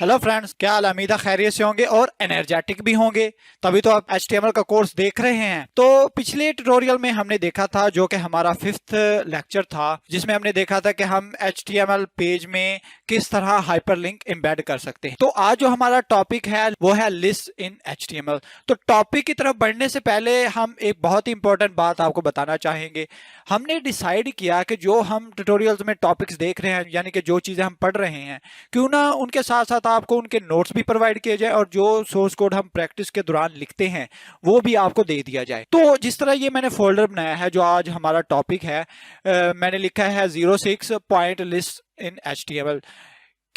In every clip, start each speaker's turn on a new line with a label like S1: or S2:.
S1: Hello friends, क्या हाल? उम्मीद है खैरियत से होंगे और एनर्जेटिक भी होंगे, तभी तो आप HTML का कोर्स देख रहे हैं। तो पिछले ट्यूटोरियल में हमने देखा था, जो कि हमारा 5th लेक्चर था, जिसमें हमने देखा था कि हम HTML पेज में किस तरह हाइपरलिंक एम्बेड कर सकते हैं। तो आज जो हमारा टॉपिक है वो है लिस्ट इन HTML। तो टॉपिक की तरफ बढ़ने से पहले हम एक बहुत ही इंपॉर्टेंट बात आपको बताना चाहेंगे। हमने डिसाइड किया कि जो हम ट्यूटोरियल्स में टॉपिक्स देख रहे हैं, यानी कि जो चीज़ें हम पढ़ रहे हैं, क्यों ना उनके साथ साथ आपको उनके नोट्स भी प्रोवाइड किए जाए और जो सोर्स कोड हम प्रैक्टिस के दौरान लिखते हैं वो भी आपको दे दिया जाए। तो जिस तरह ये मैंने फोल्डर बनाया है, जो आज हमारा टॉपिक है, मैंने लिखा है 06 पॉइंट लिस्ट इन HTML,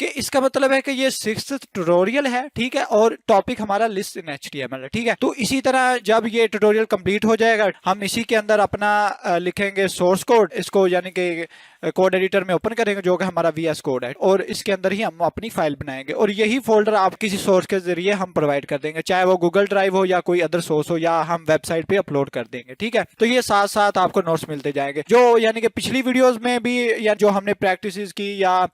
S1: कि इसका मतलब है कि ये 6th ट्यूटोरियल है, ठीक है, और टॉपिक हमारा लिस्ट इन HTML है, ठीक है। तो इसी तरह जब ये ट्यूटोरियल कंप्लीट हो जाएगा, हम इसी के अंदर अपना लिखेंगे सोर्स कोड, इसको यानी कि कोड एडिटर में ओपन करेंगे, जो कि हमारा VS कोड है, और इसके अंदर ही हम अपनी फाइल बनाएंगे और यही फोल्डर आप किसी सोर्स के जरिए हम प्रोवाइड कर देंगे, चाहे वो गूगल ड्राइव हो या कोई अदर सोर्स हो, या हम वेबसाइट पे अपलोड कर देंगे, ठीक है। तो ये साथ साथ आपको नोट्स मिलते जाएंगे, जो यानी कि पिछली वीडियोस में भी, या जो हमने प्रैक्टिस की, या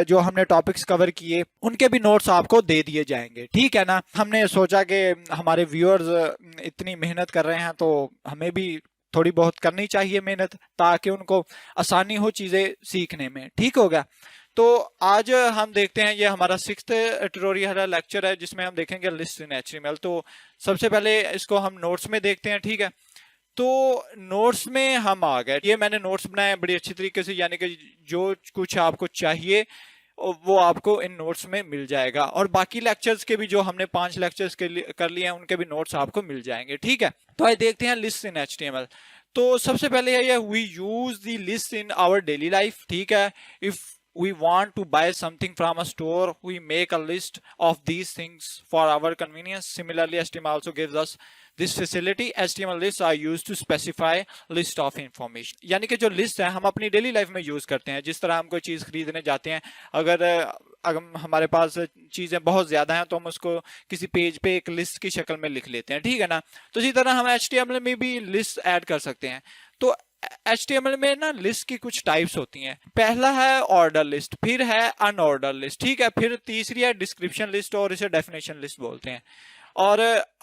S1: जो हमने टॉपिक्स कवर किए, उनके भी नोट्स आपको दे दिए जाएंगे, ठीक है ना। हमने सोचा कि हमारे व्यूअर्स इतनी मेहनत कर रहे हैं, तो हमें भी थोड़ी बहुत करनी चाहिए मेहनत, ताकि उनको आसानी हो चीजें सीखने में, ठीक होगा। तो आज हम देखते हैं, ये हमारा 6th ट्यूटोरियल लेक्चर है, जिसमें हम देखेंगे लिस्ट इन HTML। तो सबसे पहले इसको हम नोट्स में देखते हैं, ठीक है। तो नोट्स में हम आ गए, ये मैंने नोट्स बनाए बड़ी अच्छी तरीके से, यानी कि जो कुछ आपको चाहिए वो आपको इन नोट्स में मिल जाएगा, और बाकी लेक्चर्स के भी, जो हमने 5 लेक्चर्स के लिए कर लिए हैं, उनके भी नोट्स आपको मिल जाएंगे, ठीक है। तो आइए देखते हैं लिस्ट इन HTML। तो सबसे पहले है ये, we use the list in our daily life, ठीक है। If we want to buy something from a store, we make a list of these things for our convenience. Similarly, HTML also gives us this facility. HTML lists are used to specify list of information, यानी कि जो list है हम अपनी daily life में use करते हैं। जिस तरह हम कोई चीज खरीदने जाते हैं, अगर हमारे पास चीजें बहुत ज्यादा हैं, तो हम उसको किसी पेज पे एक लिस्ट की शक्ल में लिख लेते हैं, ठीक है ना। तो इसी तरह हम HTML में भी लिस्ट ऐड कर सकते हैं। तो HTML में ना लिस्ट की कुछ टाइप्स होती हैं। पहला है ऑर्डर लिस्ट, फिर है अनऑर्डर लिस्ट, ठीक है, फिर तीसरी है डिस्क्रिप्शन लिस्ट, और इसे डेफिनेशन लिस्ट बोलते हैं। और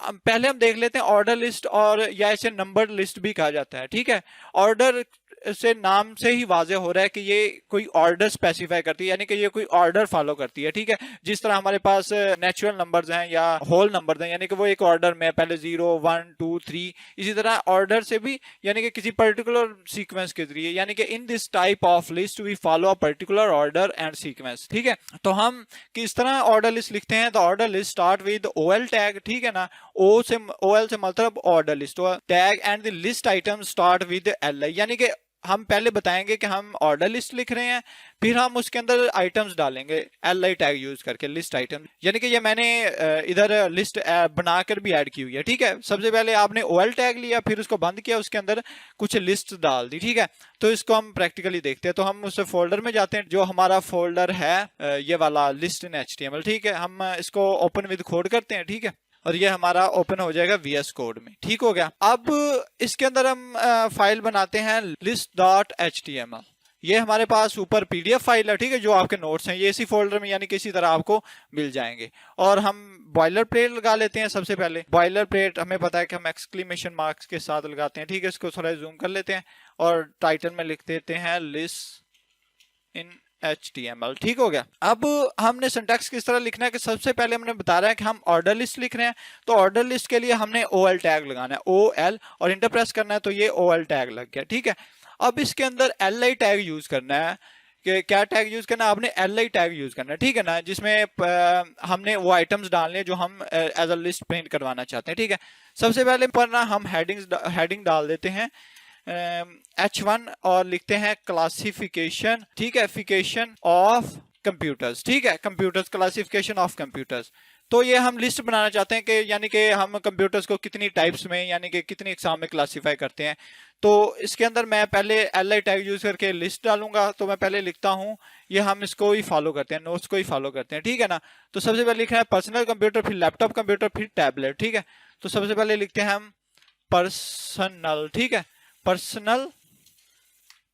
S1: पहले हम देख लेते हैं ऑर्डर लिस्ट, और या इसे नंबर लिस्ट भी कहा जाता है, ठीक है। ऑर्डर से नाम से ही वाजे हो रहा है कि ये कोई ऑर्डर स्पेसिफाई करती है, यानी कि ये कोई ऑर्डर फॉलो करती है, ठीक है। जिस तरह हमारे पास नेचुरल नंबर्स हैं या होल नंबर्स हैं, यानी कि वो एक ऑर्डर में पहले 0 1 2 3, इसी तरह ऑर्डर से भी, यानी कि किसी पर्टिकुलर सीक्वेंस के जरिए, यानी कि in this type of list we follow a particular order and sequence, ठीक है। तो हम किस तरह ऑर्डर लिस्ट लिखते हैं, तो order list start with OL tag, ठीक है ना। OL से मतलब order list tag, and the list item start with LI, यानी कि हम पहले बताएंगे कि हम ऑर्डर लिस्ट लिख रहे हैं, फिर हम उसके अंदर आइटम्स डालेंगे LI टैग यूज करके, लिस्ट आइटम। यानी कि ये मैंने इधर लिस्ट बनाकर भी ऐड की हुई है, ठीक है। सबसे पहले आपने OL टैग लिया, फिर उसको बंद किया, उसके अंदर कुछ लिस्ट डाल दी, ठीक है। तो इसको हम प्रैक्टिकली देखते हैं। तो हम उस फोल्डर में जाते हैं, जो हमारा फोल्डर है ये वाला लिस्ट इन HTML, ठीक है। हम इसको ओपन विद कोड करते हैं, ठीक है, और ये हमारा ओपन हो जाएगा VS कोड में, ठीक हो गया। अब इसके अंदर हम फाइल बनाते हैं list.html। ये हमारे पास ऊपर PDF फाइल है, ठीक है, जो आपके नोट्स हैं, ये इसी फोल्डर में, यानी कि इसी तरह आपको मिल जाएंगे। और हम बॉयलर प्लेट लगा लेते हैं। सबसे पहले बॉयलर प्लेट हमें पता है कि हम एक्सक्लेमेशन मार्क्स के साथ लगाते हैं, ठीक है। इसको थोड़ा जूम कर लेते हैं और टाइटल में लिख देते हैं लिस्ट इन HTML, ठीक हो गया। अब हमने सिंटैक्स किस तरह लिखना है, कि सबसे पहले हमने बता रहा है कि हम ऑर्डर लिस्ट लिख रहे हैं, तो ऑर्डर लिस्ट के लिए हमने OL टैग लगाना है, OL, और इंटर प्रेस करना है, तो ये OL टैग लग गया, ठीक है। अब इसके अंदर LI टैग यूज करना है, कि क्या टैग यूज करना है, आपने LI टैग यूज करना है, ठीक है ना, जिसमें हमने वो आइटम्स डालने हैं जो हम एज अ लिस्ट प्रिंट करवाना चाहते हैं, ठीक है। सबसे पहले पर ना हम हेडिंग डाल देते हैं H1, और लिखते हैं क्लासिफिकेशन, ठीक है, फिकेशन ऑफ कंप्यूटर्स, ठीक है, कंप्यूटर्स, क्लासिफिकेशन ऑफ कंप्यूटर्स। तो ये हम लिस्ट बनाना चाहते हैं, कि यानी कि हम कंप्यूटर्स को कितनी टाइप्स में, यानी कि कितनी एग्जाम में क्लासिफाई करते हैं। तो इसके अंदर मैं पहले LI टैग यूज करके लिस्ट डालूंगा। तो मैं पहले लिखता हूँ, ये हम इसको ही फॉलो करते हैं, नोट्स को ही फॉलो करते हैं, ठीक है ना। तो सबसे पहले लिखना है पर्सनल कंप्यूटर, फिर लैपटॉप कंप्यूटर, फिर टैबलेट, ठीक है। तो सबसे पहले लिखते हैं हम पर्सनल, ठीक है, पर्सनल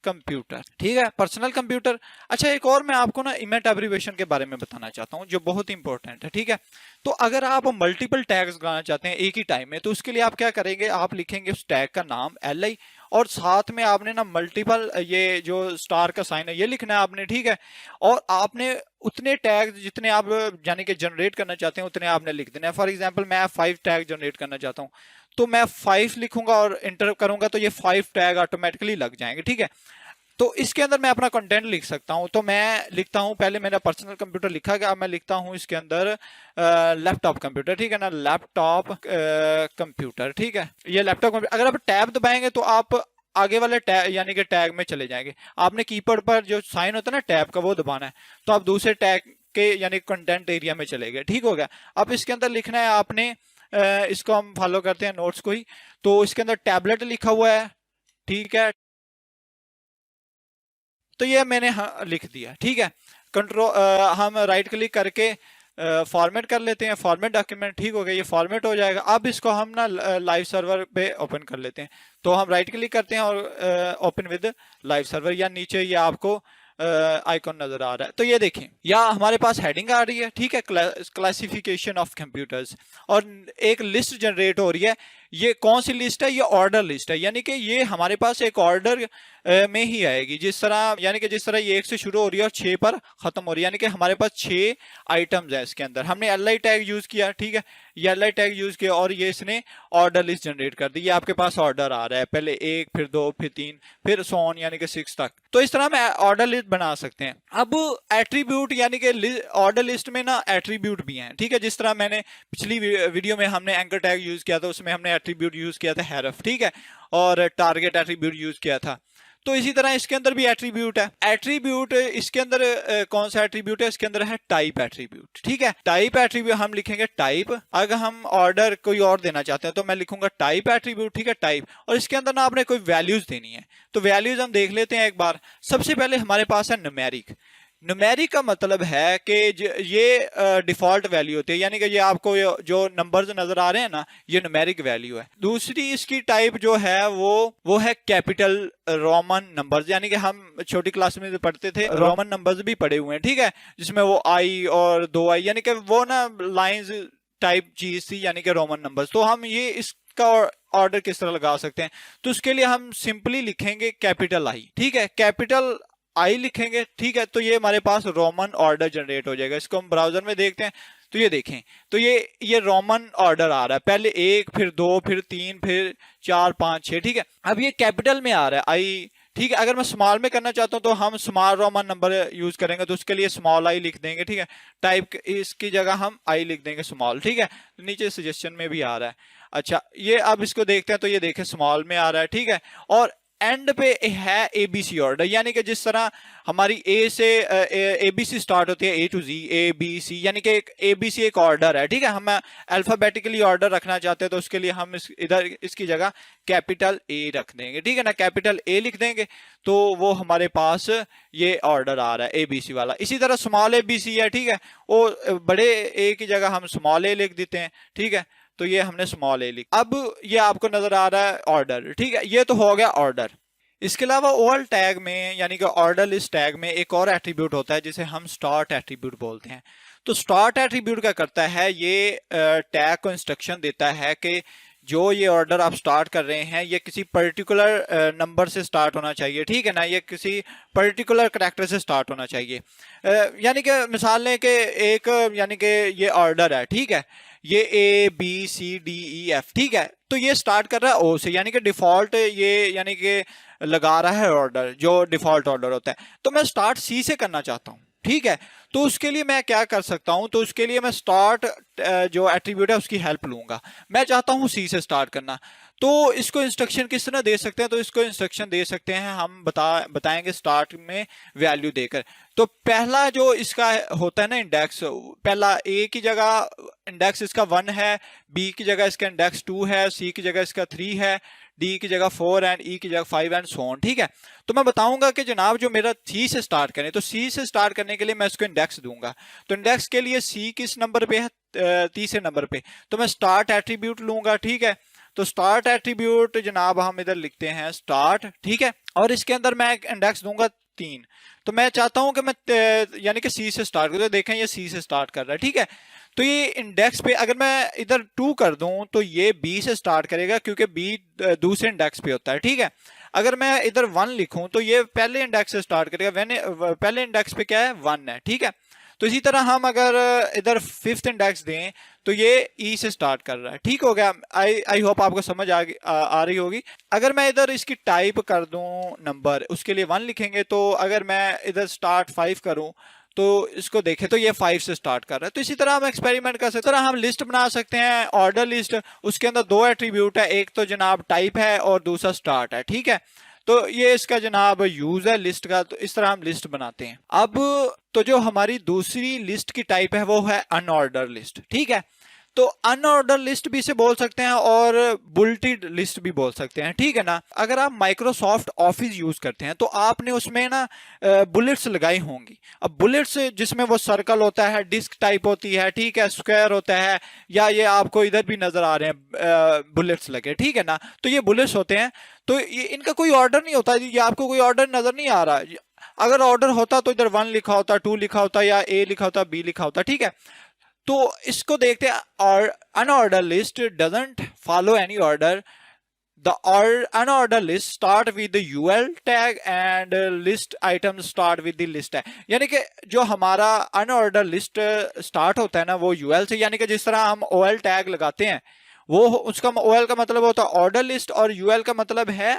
S1: कंप्यूटर, ठीक है, पर्सनल कंप्यूटर। अच्छा, एक और मैं आपको ना इमेट एब्रीविएशन के बारे में बताना चाहता हूँ जो बहुत इंपॉर्टेंट है, ठीक है। तो अगर आप मल्टीपल टैग्स लगाना चाहते हैं एक ही टाइम में, तो उसके लिए आप क्या करेंगे, आप लिखेंगे उस टैग का नाम LI, और साथ में आपने ना मल्टीपल, ये जो स्टार का साइन है ये लिखना है आपने, ठीक है। और आपने उतने टैग जितने आप यानी कि जनरेट करना चाहते हैं उतने आपने लिख देना है। फॉर एग्जांपल मैं 5 टैग जनरेट करना चाहता हूं, तो मैं 5 लिखूंगा और इंटर करूंगा तो ये 5 टैग ऑटोमेटिकली लग जाएंगे, ठीक है। तो इसके अंदर मैं अपना कंटेंट लिख सकता हूं। तो मैं लिखता हूं, पहले मेरा पर्सनल कंप्यूटर लिखा गया, अब मैं लिखता हूं इसके अंदर लैपटॉप कंप्यूटर, ठीक है ना, लैपटॉप कंप्यूटर, ठीक है। ये लैपटॉप कंप्यूटर, अगर आप टैब दबाएंगे तो आप आगे वाले टैग यानी कि टैग में चले जाएंगे। आपने कीबोर्ड पर जो साइन होता है ना टैब का, वो दबाना है, तो आप दूसरे टैग के यानी कंटेंट एरिया में चले गए, ठीक हो गया। अब इसके अंदर लिखना है आपने, इसको हम फॉलो करते हैं नोट्स को ही, तो इसके अंदर टैबलेट लिखा हुआ है, ठीक है। तो ये मैंने लिख दिया, ठीक है। कंट्रोल हम राइट क्लिक करके फॉर्मेट कर लेते हैं, फॉर्मेट डॉक्यूमेंट, ठीक हो गया, ये फॉर्मेट हो जाएगा। अब इसको हम ना लाइव सर्वर पे ओपन कर लेते हैं। तो हम राइट क्लिक करते हैं और ओपन विद लाइव सर्वर, या नीचे ये आपको आइकॉन नजर आ रहा है, तो ये देखें, या हमारे पास हेडिंग आ रही है, ठीक है, क्लासिफिकेशन ऑफ कंप्यूटर्स, और एक लिस्ट जनरेट हो रही है। ये कौन सी लिस्ट है, ये ऑर्डर लिस्ट है, यानी कि ये हमारे पास एक ऑर्डर में ही आएगी, जिस तरह यानी कि जिस तरह ये 1 से शुरू हो रही है और 6 पर खत्म हो रही है, यानी कि हमारे पास 6 आइटम्स है इसके अंदर। हमने LI टैग यूज किया, ठीक है, ये LI टैग यूज किया और ये इसने ऑर्डर लिस्ट जनरेट कर दी। ये आपके पास ऑर्डर आ रहा है, पहले 1, फिर 2, फिर 3, फिर सो ऑन यानी कि 6 तक। तो इस तरह हम ऑर्डर लिस्ट बना सकते हैं। अब एट्रीब्यूट यानी कि ऑर्डर लिस्ट में ना एट्रीब्यूट भी हैं, ठीक है, जिस तरह मैंने पिछली वीडियो में हमने एंकर टैग यूज किया था, उसमें हमने एट्रीब्यूट यूज किया था हैरफ, ठीक है, और टारगेट एट्रीब्यूट यूज किया था। तो इसी तरह इसके अंदर भी एट्रीब्यूट है। एट्रीब्यूट इसके अंदर कौन सा एट्रीब्यूट है, इसके अंदर है टाइप एट्रीब्यूट, ठीक है। टाइप एट्रीब्यूट हम लिखेंगे टाइप। अगर हम ऑर्डर कोई और देना चाहते हैं तो मैं लिखूंगा टाइप एट्रीब्यूट, ठीक है, टाइप। और इसके अंदर ना आपने कोई वैल्यूज देनी है, तो वैल्यूज हम देख लेते हैं एक बार। सबसे पहले हमारे पास है न्यूमेरिक। न्यूमेरिक का मतलब है कि ये डिफॉल्ट वैल्यू होती है, यानी कि ये आपको जो नंबर्स नजर आ रहे हैं ना, ये न्यूमेरिक वैल्यू है। दूसरी इसकी टाइप जो है वो है कैपिटल रोमन नंबर्स, यानी कि हम छोटी क्लास में पढ़ते थे, रोमन नंबर्स भी पढ़े हुए हैं, ठीक है, जिसमें वो आई और 2i यानी कि वो ना लाइंस टाइप चीज थी, यानी कि रोमन नंबर्स। तो हम ये इसका ऑर्डर किस तरह लगा सकते हैं, तो उसके लिए हम सिंपली लिखेंगे कैपिटल आई, ठीक है, कैपिटल आई लिखेंगे, ठीक है। तो ये हमारे पास रोमन ऑर्डर जनरेट हो जाएगा। इसको हम ब्राउजर में देखते हैं, तो ये देखें, तो ये रोमन ऑर्डर आ रहा है, पहले 1, फिर 2, फिर 3, फिर 4, 5, 6, ठीक है। अब ये कैपिटल में आ रहा है आई, ठीक है। अगर मैं स्मॉल में करना चाहता हूं तो हम स्मॉल रोमन नंबर यूज करेंगे, तो उसके लिए स्मॉल आई लिख देंगे, ठीक है। टाइप इसकी जगह हम आई लिख देंगे स्मॉल, ठीक है। तो नीचे सजेशन में भी आ रहा है। अच्छा, ये अब इसको देखते हैं, तो ये देखें स्मॉल में आ रहा है, ठीक है। और एंड पे है ABC ऑर्डर, यानी कि जिस तरह हमारी A से ABC स्टार्ट होती है, A to Z, ABC, यानी कि एक ABC एक ऑर्डर है, ठीक है। हम अल्फाबेटिकली ऑर्डर रखना चाहते हैं, तो उसके लिए हम इधर इसकी जगह कैपिटल A रख देंगे, ठीक है ना, कैपिटल A लिख देंगे, तो वो हमारे पास ये ऑर्डर आ रहा है ABC वाला। इसी तरह स्मॉल ABC है, ठीक है, वो बड़े A की जगह हम स्मॉल A लिख देते हैं, ठीक है। तो ये हमने स्मॉल A लिखा। अब ये आपको नजर आ रहा है ऑर्डर, ठीक है, ये तो हो गया ऑर्डर। इसके अलावा ऑल टैग में यानी कि ऑर्डर लिस्ट टैग में एक और एट्रीब्यूट होता है जिसे हम स्टार्ट एट्रीब्यूट बोलते हैं। तो स्टार्ट एट्रीब्यूट क्या करता है, ये टैग को इंस्ट्रक्शन देता है कि जो ये ऑर्डर आप स्टार्ट कर रहे हैं ये किसी पर्टिकुलर नंबर से स्टार्ट होना चाहिए, ठीक है ना, ये किसी पर्टिकुलर करैक्टर से स्टार्ट होना चाहिए। यानी कि मिसाल लें कि एक यानी कि ये ऑर्डर है, ठीक है, ये ABCDEF, ठीक है, तो ये स्टार्ट कर रहा है O से, यानी कि डिफॉल्ट ये यानी कि लगा रहा है ऑर्डर, जो डिफॉल्ट ऑर्डर होता है। तो मैं स्टार्ट C से करना चाहता हूँ, ठीक है, तो उसके लिए मैं क्या कर सकता हूं, तो उसके लिए मैं स्टार्ट जो एट्रीब्यूट है उसकी हेल्प लूंगा। मैं चाहता हूं C से स्टार्ट करना, तो इसको इंस्ट्रक्शन किस तरह दे सकते हैं, तो इसको इंस्ट्रक्शन दे सकते हैं हम बताएंगे स्टार्ट में वैल्यू देकर। तो पहला जो इसका होता है ना इंडेक्स, पहला A की जगह इंडेक्स इसका 1 है, B की जगह इसका इंडेक्स 2 है, C की जगह इसका 3 है, D की जगह 4 एंड E की जगह 5 एंड सो ऑन, ठीक है। तो मैं बताऊंगा कि जनाब जो मेरा C से स्टार्ट करें, तो C से स्टार्ट करने के लिए मैं इसको इंडेक्स दूंगा। तो इंडेक्स के लिए C किस नंबर पे है, तीसरे नंबर पे, तो मैं स्टार्ट एट्रीब्यूट लूंगा, ठीक है। तो स्टार्ट एट्रीब्यूट जनाब हम इधर लिखते हैं स्टार्ट, ठीक है, और इसके अंदर मैं इंडेक्स दूंगा 3। तो मैं चाहता हूं कि मैं यानी कि सी से स्टार्ट करूं, तो देखें ये सी से स्टार्ट कर रहा है, ठीक है। तो ये इंडेक्स पे अगर मैं इधर 2 कर दूं तो ये बी से स्टार्ट करेगा क्योंकि बी दूसरे इंडेक्स पे होता है, ठीक है। अगर मैं इधर 1 लिखूं तो ये पहले इंडेक्स से स्टार्ट करेगा, पहले इंडेक्स पे क्या है 1 है, ठीक है। तो इसी तरह हम अगर इधर 5th इंडेक्स दें तो ये ई से स्टार्ट कर रहा है, ठीक हो गया। आई होप आपको समझ आ रही होगी। अगर मैं इधर इसकी टाइप कर दूं नंबर, उसके लिए 1 लिखेंगे, तो अगर मैं इधर स्टार्ट 5 करूं तो इसको देखें तो ये 5 से स्टार्ट कर रहा है। तो इसी तरह हम एक्सपेरिमेंट कर सकते हैं, तरह हम लिस्ट बना सकते हैं, ऑर्डर लिस्ट। उसके अंदर 2 एट्रीब्यूट है, एक तो जनाब टाइप है और दूसरा स्टार्ट है, ठीक है। तो ये इसका जनाब यूज है लिस्ट का। तो इस तरह हम लिस्ट बनाते हैं। अब तो जो हमारी दूसरी लिस्ट की टाइप है वो है अनऑर्डर लिस्ट, ठीक है। तो अनऑर्डर लिस्ट भी इसे बोल सकते हैं और बुलेटेड लिस्ट भी बोल सकते हैं, ठीक है ना। अगर आप माइक्रोसॉफ्ट ऑफिस यूज करते हैं तो आपने उसमें ना बुलेट्स लगाई होंगी। अब बुलेट्स जिसमें वो सर्कल होता है, डिस्क टाइप होती है, ठीक है, स्क्वायर होता है, या ये आपको इधर भी नजर आ रहे हैं बुलेट्स लगे, ठीक है ना। तो ये बुलेट्स होते हैं, तो ये इनका कोई ऑर्डर नहीं होता, ये आपको कोई ऑर्डर नजर नहीं आ रहा। अगर ऑर्डर होता तो इधर 1 लिखा होता, 2 लिखा होता, या ए लिखा होता, बी लिखा होता, ठीक है। तो इसको देखते हैं, और unordered list doesn't follow any order. The unordered list start with the UL tag and list items start with the list tag। यानी कि जो हमारा अनऑर्डर लिस्ट स्टार्ट होता है ना वो UL से, यानी कि जिस तरह हम OL टैग लगाते हैं वो उसका OL का मतलब होता है ऑर्डर लिस्ट और UL का मतलब है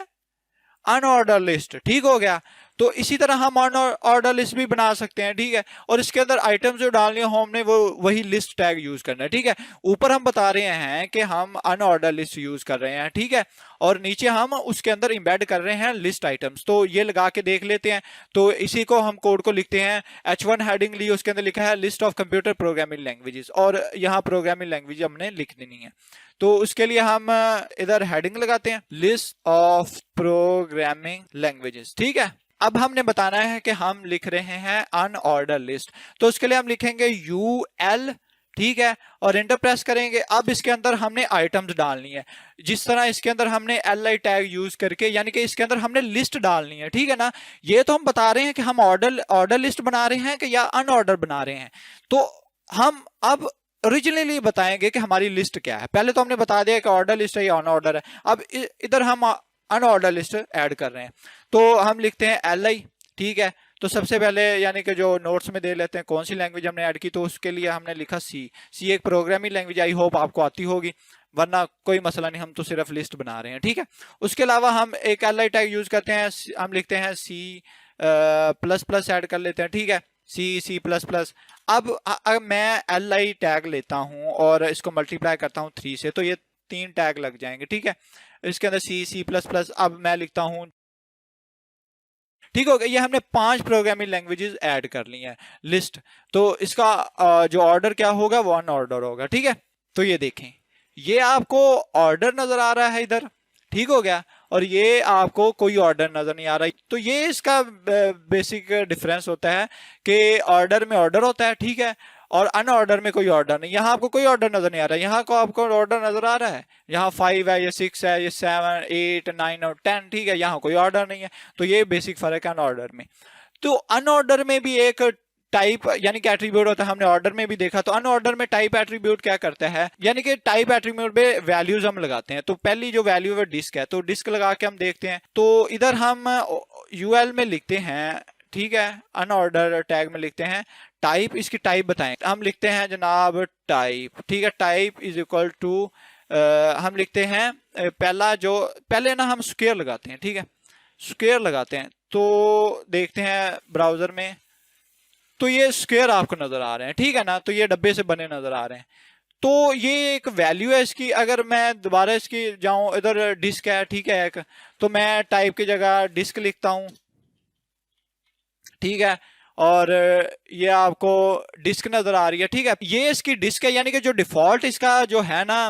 S1: अनऑर्डर लिस्ट, ठीक हो गया। तो इसी तरह हम ऑर्डर लिस्ट भी बना सकते हैं, ठीक है। और इसके अंदर आइटम्स जो डालनी हो हमने वो वही लिस्ट टैग यूज करना है, ठीक है। ऊपर हम बता रहे हैं कि हम अनऑर्डर लिस्ट यूज कर रहे हैं, ठीक है, और नीचे हम उसके अंदर इंबेड कर रहे हैं लिस्ट आइटम्स। तो ये लगा के देख लेते हैं। तो इसी को हम कोड को लिखते हैं, H1 हेडिंग ली, उसके अंदर लिखा है list of computer programming languages, और यहाँ प्रोग्रामिंग लैंग्वेज हमने लिख देनी है। तो उसके लिए हम इधर हेडिंग लगाते हैं लिस्ट ऑफ प्रोग्रामिंग लैंग्वेजेस, ठीक है। अब हमने बताना है कि हम लिख रहे हैं अनऑर्डर लिस्ट, तो उसके लिए हम लिखेंगे UL, ठीक है, और एंटर प्रेस करेंगे। अब इसके अंदर हमने आइटम्स डालनी है, जिस तरह इसके अंदर हमने LI टैग यूज करके, यानी कि इसके अंदर हमने लिस्ट डालनी है, ठीक है ना। ये तो हम बता रहे हैं कि हम ऑर्डर लिस्ट बना रहे हैं कि या अनऑर्डर बना रहे हैं। तो हम अब ओरिजिनली बताएंगे कि हमारी लिस्ट क्या है। पहले तो हमने बता दिया कि ऑर्डर लिस्ट है या अनऑर्डर है। अब इधर हम अनऑर्डर लिस्ट ऐड कर रहे हैं, तो हम लिखते हैं LI, ठीक है। तो सबसे पहले यानी कि जो नोट्स में दे लेते हैं कौन सी लैंग्वेज हमने ऐड की, तो उसके लिए हमने लिखा सी एक प्रोग्रामिंग लैंग्वेज। आई होप आपको आती होगी, वरना कोई मसला नहीं, हम तो सिर्फ लिस्ट बना रहे हैं, ठीक है। उसके अलावा हम एक LI टैग यूज करते हैं, हम लिखते हैं C++ ऐड कर लेते हैं, ठीक है, C++। अब मैं LI टैग लेता हूं और इसको मल्टीप्लाई करता हूं 3 से, तो ये 3 टैग लग जाएंगे, ठीक है। इसके अंदर C++। अब मैं लिखता हूं, ठीक हो गया। ये हमने 5 प्रोग्रामिंग लैंग्वेजेस ऐड कर ली हैं लिस्ट। तो इसका जो ऑर्डर क्या होगा वो अनऑर्डर होगा, ठीक है। तो ये देखें, ये आपको ऑर्डर नजर आ रहा है इधर, ठीक हो गया, और ये आपको कोई ऑर्डर नजर नहीं आ रहा। तो ये इसका बेसिक डिफरेंस होता है कि ऑर्डर में ऑर्डर होता है, ठीक है, और अनऑर्डर में कोई ऑर्डर नहीं। यहाँ आपको कोई ऑर्डर नजर नहीं आ रहा है, यहाँ को आपको ऑर्डर नजर आ रहा है। यहाँ 5 है, ये 6 है, ये 7, 8, 9 और 10, ठीक है, यहाँ कोई ऑर्डर नहीं है। तो ये बेसिक फर्क है अनऑर्डर में। तो अनऑर्डर में भी एक टाइप यानी कि एट्रीब्यूट होता है, हमने ऑर्डर में भी देखा। तो अनऑर्डर में टाइप एट्रीब्यूट क्या करता है, यानी कि टाइप एट्रीब्यूट में वैल्यूज हम लगाते हैं। तो पहली जो वैल्यू है डिस्क है, तो डिस्क लगा के हम देखते हैं। तो इधर हम UL में लिखते हैं, ठीक है, अनऑर्डर टैग में लिखते हैं टाइप। इसकी टाइप बताएं, हम लिखते हैं जनाब टाइप, ठीक है, टाइप इज इक्वल टू हम लिखते हैं पहले ना हम स्क्वायर लगाते हैं, ठीक है, स्क्वायर लगाते हैं। तो देखते हैं ब्राउजर में, तो ये स्क्वायर आपको नजर आ रहे हैं, ठीक है ना। तो ये डब्बे से बने नजर आ रहे हैं। तो ये एक वैल्यू है इसकी। अगर मैं दोबारा इसकी जाऊं, इधर डिस्क है, ठीक है, एक, तो मैं टाइप की जगह डिस्क लिखता हूं, ठीक है, और ये आपको डिस्क नजर आ रही है, ठीक है। ये इसकी डिस्क है, यानी कि जो डिफॉल्ट इसका जो है ना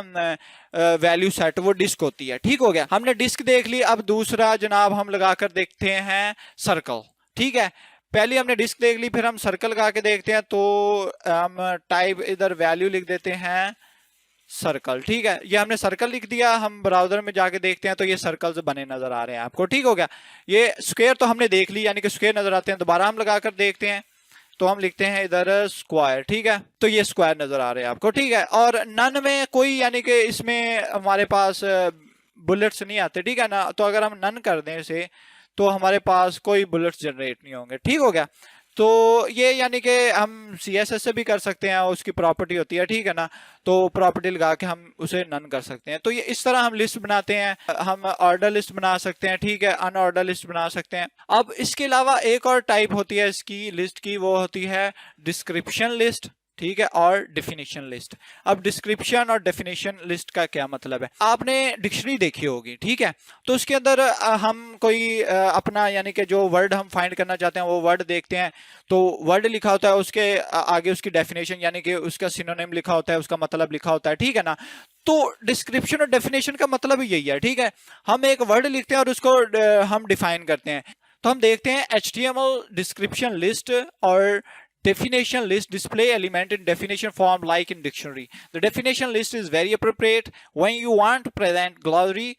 S1: वैल्यू सेट वो डिस्क होती है, ठीक हो गया। हमने डिस्क देख ली। अब दूसरा जनाब हम लगाकर देखते हैं सर्कल, ठीक है। पहले हमने डिस्क देख ली, फिर हम सर्कल लगा के देखते हैं। तो हम टाइप इधर वैल्यू लिख देते हैं सर्कल। ठीक है, ये हमने सर्कल लिख दिया, हम ब्राउजर में जाके देखते हैं तो ये सर्कल्स बने नजर आ रहे हैं आपको। ठीक हो गया, ये स्क्वायर तो हमने देख ली, यानी कि स्क्वायर नजर आते हैं। दोबारा हम लगाकर देखते हैं तो हम लिखते हैं इधर स्क्वायर। ठीक है, तो ये स्क्वायर नजर आ रहे हैं आपको। ठीक है, और नन में कोई यानी कि इसमें हमारे पास बुलेट्स नहीं आते। ठीक है ना, तो अगर हम नन कर दें इसे तो हमारे पास कोई बुलेट्स जनरेट नहीं होंगे। ठीक हो गया, तो ये यानी कि हम CSS से भी कर सकते हैं, उसकी प्रॉपर्टी होती है। ठीक है ना, तो प्रॉपर्टी लगा के हम उसे नन कर सकते हैं। तो ये इस तरह हम लिस्ट बनाते हैं, हम ऑर्डर लिस्ट बना सकते हैं। ठीक है, अनऑर्डर लिस्ट बना सकते हैं। अब इसके अलावा एक और टाइप होती है इसकी लिस्ट की, वो होती है डिस्क्रिप्शन लिस्ट। ठीक है, और डेफिनेशन लिस्ट। अब डिस्क्रिप्शन और डेफिनेशन लिस्ट का क्या मतलब है, आपने डिक्शनरी देखी होगी। ठीक है, तो उसके अंदर हम कोई अपना यानी कि जो वर्ड हम फाइंड करना चाहते हैं वो वर्ड देखते हैं, तो वर्ड लिखा होता है, उसके आगे उसकी डेफिनेशन यानी कि उसका सिनोनिम लिखा होता है, उसका मतलब लिखा होता है। ठीक है ना, तो डिस्क्रिप्शन और डेफिनेशन का मतलब यही है। ठीक है, हम एक वर्ड लिखते हैं और उसको हम डिफाइन करते हैं। तो हम देखते हैं HTML डिस्क्रिप्शन लिस्ट और definition list display element in definition form like in dictionary. The definition list is very appropriate when you want to present glossary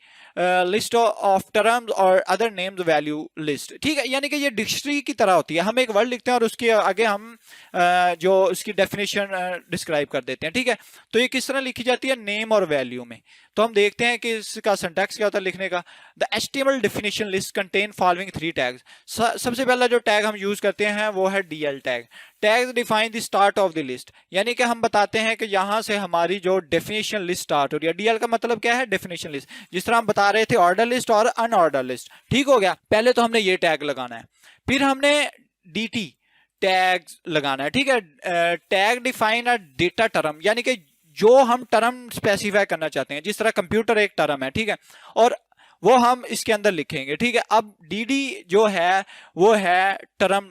S1: list of terms or other names value list. ठीक है, यानी कि ये dictionary की तरह होती है। हम एक वर्ड लिखते हैं और उसके आगे हम जो उसकी डेफिनेशन डिस्क्राइब कर देते हैं। ठीक है, तो ये किस तरह लिखी जाती है, नेम और वैल्यू में। तो हम देखते हैं कि इसका सिंटैक्स क्या होता है लिखने का। The HTML definition list contain following 3 tags. सबसे पहला जो टैग हम यूज करते हैं वो है DL tag. Tags define the start of the list, यानी कि हम बताते हैं कि यहां से हमारी जो डेफिनेशन लिस्ट स्टार्ट हो रही है। DL का मतलब क्या है, डेफिनेशन लिस्ट। जिस तरह हम बता रहे थे ऑर्डर लिस्ट और अनऑर्डर लिस्ट। ठीक हो गया, पहले तो हमने ये टैग लगाना है, फिर हमने DT टैग लगाना है। ठीक है, tag define a data term, यानी कि जो हम टर्म स्पेसिफाई करना चाहते हैं। जिस तरह कंप्यूटर एक टर्म है। ठीक है, और वो हम इसके अंदर लिखेंगे। ठीक है, अब DD जो है वो है टर्म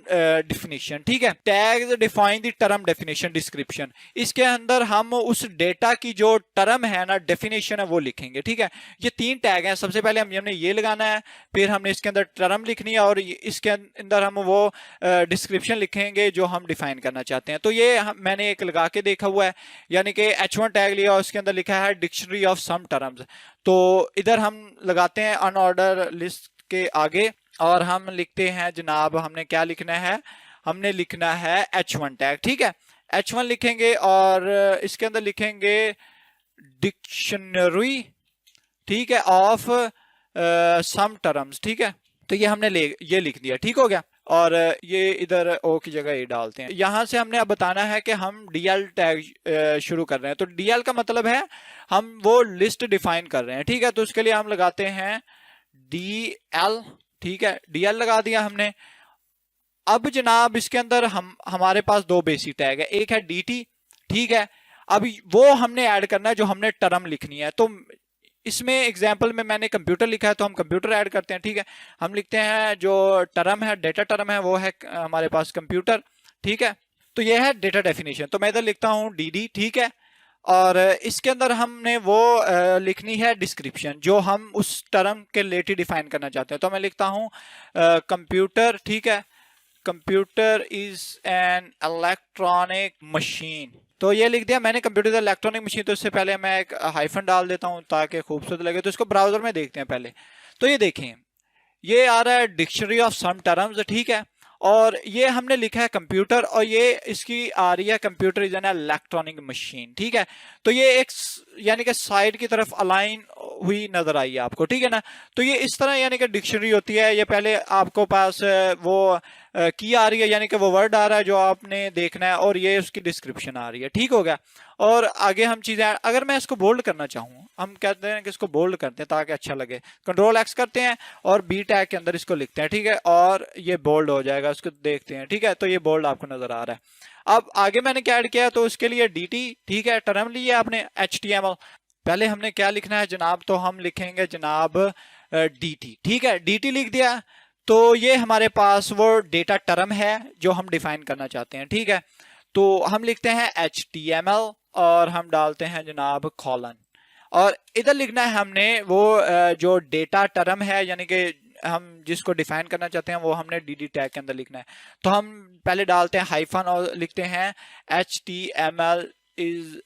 S1: डिफिनेशन। ठीक है, tag define the term definition description, इसके अंदर हम उस डेटा की जो टर्म है ना, डेफिनेशन है, वो लिखेंगे। ठीक है, ये 3 टैग हैं। सबसे पहले हमने ये लगाना है, फिर हमने इसके अंदर टर्म लिखनी है और इसके अंदर हम वो डिस्क्रिप्शन लिखेंगे जो हम डिफाइन करना चाहते हैं। तो ये मैंने एक लगा के देखा हुआ है, यानी कि H1 टैग लिया और उसके अंदर लिखा है डिक्शनरी ऑफ सम टर्म्स। तो इधर हम लगाते हैं अनऑर्डर लिस्ट के आगे और हम लिखते हैं जनाब, हमने क्या लिखना है, हमने लिखना है H1 टैग। ठीक है, H1 लिखेंगे और इसके अंदर लिखेंगे डिक्शनरी, ठीक है, ऑफ सम टर्म्स। ठीक है, तो ये हमने ये लिख दिया। ठीक हो गया, और ये इधर ओ की जगह ये डालते हैं। यहां से हमने अब बताना है कि हम DL टैग शुरू कर रहे हैं। तो DL का मतलब है हम वो लिस्ट डिफाइन कर रहे हैं। ठीक है, तो उसके लिए हम लगाते हैं DL। ठीक है, DL लगा दिया हमने। अब जनाब इसके अंदर हमारे पास 2 बेसिक टैग है, एक है DT। ठीक है, अब वो हमने ऐड करना है जो हमने टर्म लिखनी है। तो इसमें एग्जाम्पल में मैंने कंप्यूटर लिखा है तो हम कंप्यूटर ऐड करते हैं। ठीक है, हम लिखते हैं जो टर्म है, डेटा टर्म है, वो है हमारे पास कंप्यूटर। ठीक है, तो ये है डेटा डेफिनेशन। तो मैं इधर लिखता हूँ DD। ठीक है, और इसके अंदर हमने वो लिखनी है डिस्क्रिप्शन जो हम उस टर्म के रिलेटेड डिफाइन करना चाहते हैं। तो मैं लिखता हूँ कंप्यूटर। ठीक है, computer is an electronic machine. तो ये लिख दिया मैंने, कंप्यूटर इलेक्ट्रॉनिक मशीन। तो इससे पहले मैं एक हाइफन डाल देता हूं ताकि खूबसूरत लगे। तो इसको ब्राउजर में देखते हैं पहले। तो ये देखें, ये आ रहा है डिक्शनरी ऑफ सम टर्म्स। ठीक है, और ये हमने लिखा है कंप्यूटर, और ये इसकी आ रही है computer is an electronic machine. ठीक है, तो ये एक यानी कि साइड की तरफ अलाइन हुई नजर आई है आपको। ठीक है ना, तो ये इस तरह यानी कि डिक्शनरी होती है। ये पहले आपको पास वो की आ रही है, यानी कि वो वर्ड आ रहा है जो आपने देखना है, और ये उसकी डिस्क्रिप्शन आ रही है। ठीक हो गया, और आगे हम चीजें, अगर मैं इसको बोल्ड करना चाहूँ, हम कहते हैं कि इसको बोल्ड करते हैं ताकि अच्छा लगे। Ctrl+X करते हैं और B टैग के अंदर इसको लिखते हैं। ठीक है, और ये बोल्ड हो जाएगा, उसको देखते हैं। ठीक है, तो ये बोल्ड आपको नजर आ रहा है। अब आगे मैंने क्या ऐड किया, तो उसके लिए DT। ठीक है, टर्म लिए आपने HTML। पहले हमने क्या लिखना है जनाब, तो हम लिखेंगे जनाब DT। ठीक है, DT लिख दिया। तो ये हमारे पास वो डेटा टर्म है जो हम डिफाइन करना चाहते हैं। ठीक है, तो हम लिखते हैं HTML और हम डालते हैं जनाब कॉलन, और इधर लिखना है हमने वो जो डेटा टर्म है, यानी कि हम जिसको डिफाइन करना चाहते हैं वो हमने DD टैग के अंदर लिखना है। तो हम पहले डालते हैं हाइफन और लिखते हैं HTML इज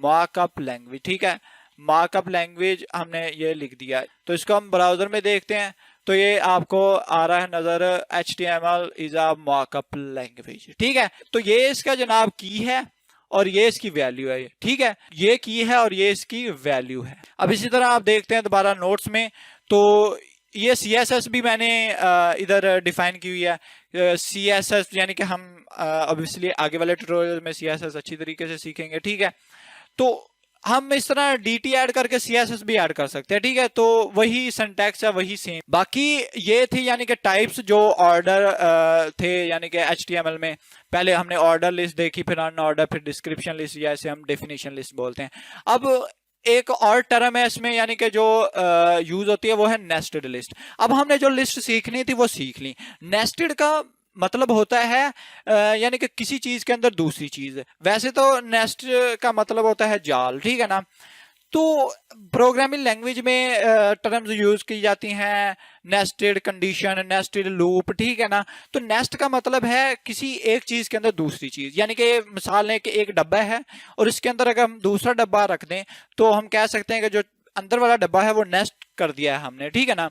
S1: मार्कअप लैंग्वेज, ठीक है, मार्कअप लैंग्वेज हमने ये लिख दिया। तो इसको हम ब्राउजर में देखते हैं तो ये आपको आ रहा है नजर, HTML is a markup language, ठीक है। तो ये इसका जनाब की है और ये इसकी वैल्यू है, ठीक है, ये की है और ये इसकी वैल्यू है। अब इसी तरह आप देखते हैं दोबारा नोट्स में, तो ये CSS भी मैंने इधर डिफाइन की हुई है। CSS यानी कि हम ऑब्वियसली आगे वाले ट्यूटोरियल में CSS अच्छी तरीके से सीखेंगे, ठीक है। तो हम इस तरह DT ऐड करके CSS भी ऐड कर सकते हैं, ठीक है। तो वही सिंटैक्स है, वही सेम। बाकी ये थी यानी कि टाइप्स जो ऑर्डर थे, यानी कि HTML में पहले हमने ऑर्डर लिस्ट देखी, फिर अनऑर्डर, फिर डिस्क्रिप्शन लिस्ट, या इसे हम डेफिनेशन लिस्ट बोलते हैं। अब एक और टर्म है इसमें, यानी कि जो यूज होती है वो है नेस्टेड लिस्ट। अब हमने जो लिस्ट सीखनी थी वो सीख ली। नेस्टेड का मतलब होता है यानी कि किसी चीज के अंदर दूसरी चीज। वैसे तो नेस्ट का मतलब होता है जाल, ठीक है ना। तो प्रोग्रामिंग लैंग्वेज में टर्म्स यूज की जाती हैं, नेस्टेड कंडीशन, नेस्टेड लूप, ठीक है ना। तो नेस्ट का मतलब है किसी एक चीज के अंदर दूसरी चीज, यानी कि मिसाल लें कि एक डब्बा है और इसके अंदर अगर हम दूसरा डब्बा रख दें तो हम कह सकते हैं कि जो अंदर वाला डब्बा है वो नेस्ट कर दिया है हमने, ठीक है ना।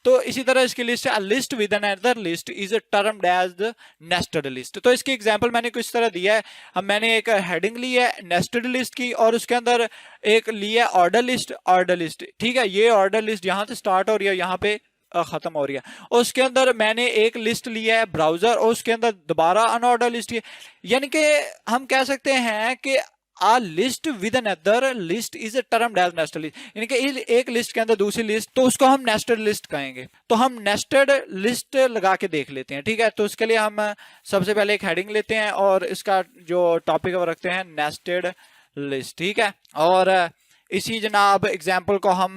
S1: तो इसी तरह इसकी लिस्ट है, list with another list is termed as the nested list. तो इसकी एग्जांपल मैंने कुछ तरह दिया है। अब मैंने एक हेडिंग ली है नेस्टेड लिस्ट की और उसके अंदर एक लिया ऑर्डर लिस्ट, ठीक है। ये ऑर्डर लिस्ट यहाँ से स्टार्ट हो रही है, यहाँ पे खत्म हो रही है। और उसके अंदर मैंने एक लिस्ट लिया है ब्राउजर और उसके अंदर दोबारा अनऑर्डर लिस्ट है। यानी कि हम कह सकते हैं कि a list with another list is termed as nested list, यानी कि एक लिस्ट के अंदर दूसरी लिस्ट, तो उसको हम नेस्टेड लिस्ट कहेंगे। तो हम नेस्टेड लिस्ट लगा के देख लेते हैं, ठीक है। तो उसके लिए हम सबसे पहले एक हेडिंग लेते हैं और इसका जो टॉपिक वो रखते हैं नेस्टेड लिस्ट, ठीक है। और इसी जनाब एग्जाम्पल को हम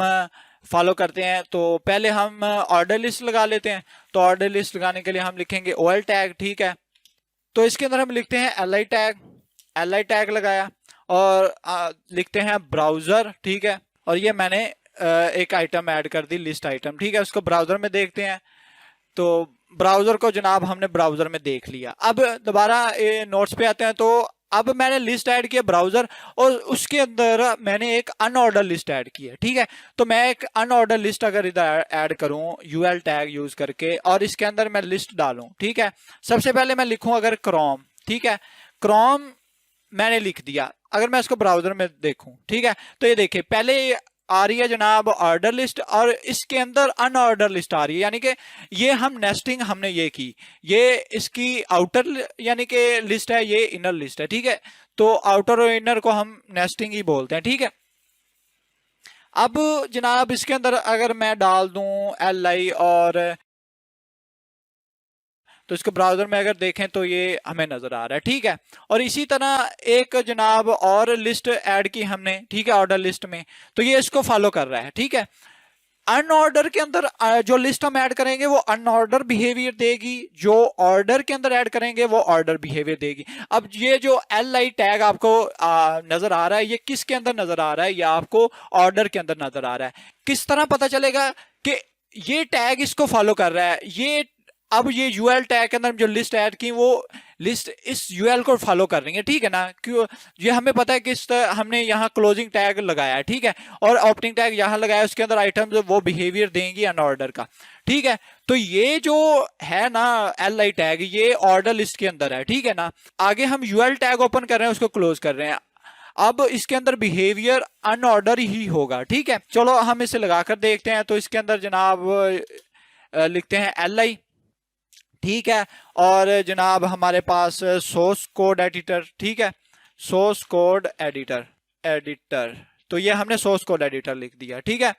S1: फॉलो करते हैं। तो पहले हम ऑर्डर लिस्ट लगा लेते हैं। तो ऑर्डर लिस्ट लगाने के लिए हम लिखेंगे OL टैग, ठीक है। तो इसके अंदर हम लिखते हैं LI टैग लगाया और लिखते हैं ब्राउजर, ठीक है। और ये मैंने एक आइटम ऐड कर दी, लिस्ट आइटम, ठीक है। उसको ब्राउजर में देखते हैं। तो ब्राउजर को जनाब हमने ब्राउजर में देख लिया। अब दोबारा नोट्स पे आते हैं। तो अब मैंने लिस्ट ऐड किया ब्राउजर और उसके अंदर मैंने एक अनऑर्डर लिस्ट ऐड की है, ठीक है। तो मैं एक अनऑर्डर लिस्ट अगर इधर ऐड करूं UL टैग यूज करके और इसके अंदर मैं लिस्ट डालूं, ठीक है। सबसे पहले मैं लिखूं अगर क्रोम, ठीक है, क्रोम मैंने लिख दिया। अगर मैं इसको ब्राउजर में देखूं, ठीक है, तो ये देखिए पहले आ रही है जनाब ऑर्डर लिस्ट और इसके अंदर अनऑर्डर लिस्ट आ रही है, यानी कि ये हम नेस्टिंग हमने ये की। ये इसकी आउटर यानी कि लिस्ट है, ये इनर लिस्ट है, ठीक है। तो आउटर और इनर को हम नेस्टिंग ही बोलते हैं, ठीक है। अब जनाब इसके अंदर अगर मैं डाल दूं LI और तो इसको ब्राउजर में अगर देखें तो ये हमें नजर आ रहा है, ठीक है। और इसी तरह एक जनाब और लिस्ट ऐड की हमने, ठीक है, ऑर्डर लिस्ट में। तो ये इसको फॉलो कर रहा है, ठीक है। अनऑर्डर के अंदर जो लिस्ट हम ऐड करेंगे वो अनऑर्डर बिहेवियर देगी, जो ऑर्डर के अंदर ऐड करेंगे वो ऑर्डर बिहेवियर देगी। अब ये जो LI टैग आपको नजर आ रहा है, ये किसके अंदर नजर आ रहा है? ये आपको ऑर्डर के अंदर नजर आ रहा है। किस तरह पता चलेगा कि ये टैग इसको फॉलो कर रहा है? ये अब ये UL टैग के अंदर जो लिस्ट ऐड की वो लिस्ट इस UL को फॉलो कर रही है, ठीक है ना। क्यों? ये हमें पता है कि हमने यहाँ क्लोजिंग टैग लगाया है, ठीक है, और ओपनिंग टैग यहाँ लगाया, उसके अंदर आइटम्स वो बिहेवियर देंगी अनऑर्डर का, ठीक है। तो ये जो है ना LI टैग, ये ऑर्डर लिस्ट के अंदर है, ठीक है ना। आगे हम UL टैग ओपन कर रहे हैं, उसको क्लोज कर रहे हैं। अब इसके अंदर बिहेवियर अनऑर्डर ही होगा, ठीक है। चलो हम इसे लगाकर देखते हैं। तो इसके अंदर जनाब लिखते हैं LI, ठीक है। और जनाब हमारे पास सोर्स कोड एडिटर, ठीक है, सोर्स कोड एडिटर। तो ये हमने सोर्स कोड एडिटर लिख दिया, ठीक है।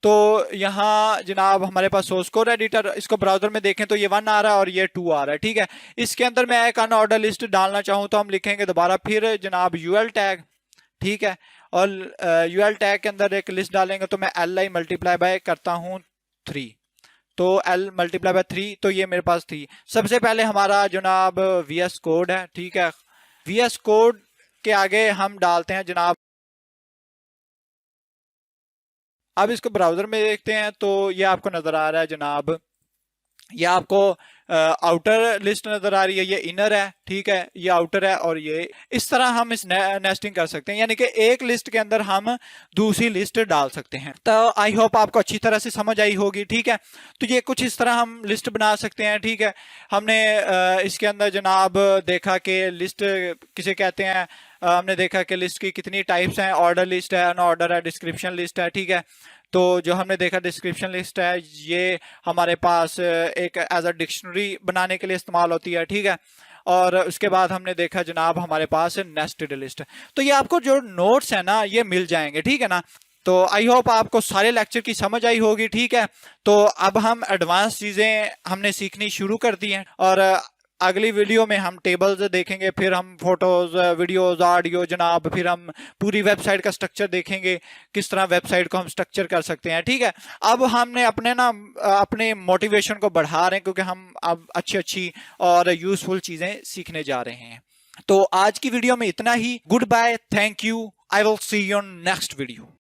S1: तो यहाँ जनाब हमारे पास सोर्स कोड एडिटर, इसको ब्राउजर में देखें तो ये 1 आ रहा है और ये 2 आ रहा है, ठीक है। इसके अंदर मैं एक अनऑर्डर लिस्ट डालना चाहूँ तो हम लिखेंगे दोबारा फिर जनाब UL टैग, ठीक है। और UL टैग के अंदर एक लिस्ट डालेंगे तो मैं LI मल्टीप्लाई बाय करता हूँ 3, तो L मल्टीप्लाई बाय 3, तो ये मेरे पास 3। सबसे पहले हमारा जनाब VS कोड है, ठीक है। VS कोड के आगे हम डालते हैं जनाब, अब इसको ब्राउजर में देखते हैं तो ये आपको नजर आ रहा है जनाब, ये आपको आउटर लिस्ट नजर आ रही है, ये इनर है, ठीक है, ये आउटर है, और ये इस तरह हम इस नेस्टिंग कर सकते हैं, यानी कि एक लिस्ट के अंदर हम दूसरी लिस्ट डाल सकते हैं। तो आई होप आपको अच्छी तरह से समझ आई होगी, ठीक है। तो ये कुछ इस तरह हम लिस्ट बना सकते हैं, ठीक है। हमने इसके अंदर जनाब देखा कि लिस्ट किसे कहते हैं, हमने देखा कि लिस्ट की कितनी टाइप्स हैं, ऑर्डर लिस्ट है, अनऑर्डर है, डिस्क्रिप्शन लिस्ट है, ठीक है। तो जो हमने देखा डिस्क्रिप्शन लिस्ट है, ये हमारे पास एक एज अ डिक्शनरी बनाने के लिए इस्तेमाल होती है, ठीक है। और उसके बाद हमने देखा जनाब हमारे पास नेस्टेड लिस्ट। तो ये आपको जो नोट्स है ना ये मिल जाएंगे, ठीक है ना। तो आई होप आपको सारे लेक्चर की समझ आई होगी, ठीक है। तो अब हम एडवांस चीजें हमने सीखनी शुरू कर दी हैं, और अगली वीडियो में हम टेबल्स देखेंगे, फिर हम फोटोज, वीडियोस, ऑडियो जनाब, फिर हम पूरी वेबसाइट का स्ट्रक्चर देखेंगे, किस तरह वेबसाइट को हम स्ट्रक्चर कर सकते हैं, ठीक है। अब हमने अपने मोटिवेशन को बढ़ा रहे हैं, क्योंकि हम अब अच्छी अच्छी और यूजफुल चीजें सीखने जा रहे हैं। तो आज की वीडियो में इतना ही। Good bye, thank you, I will see you on next video.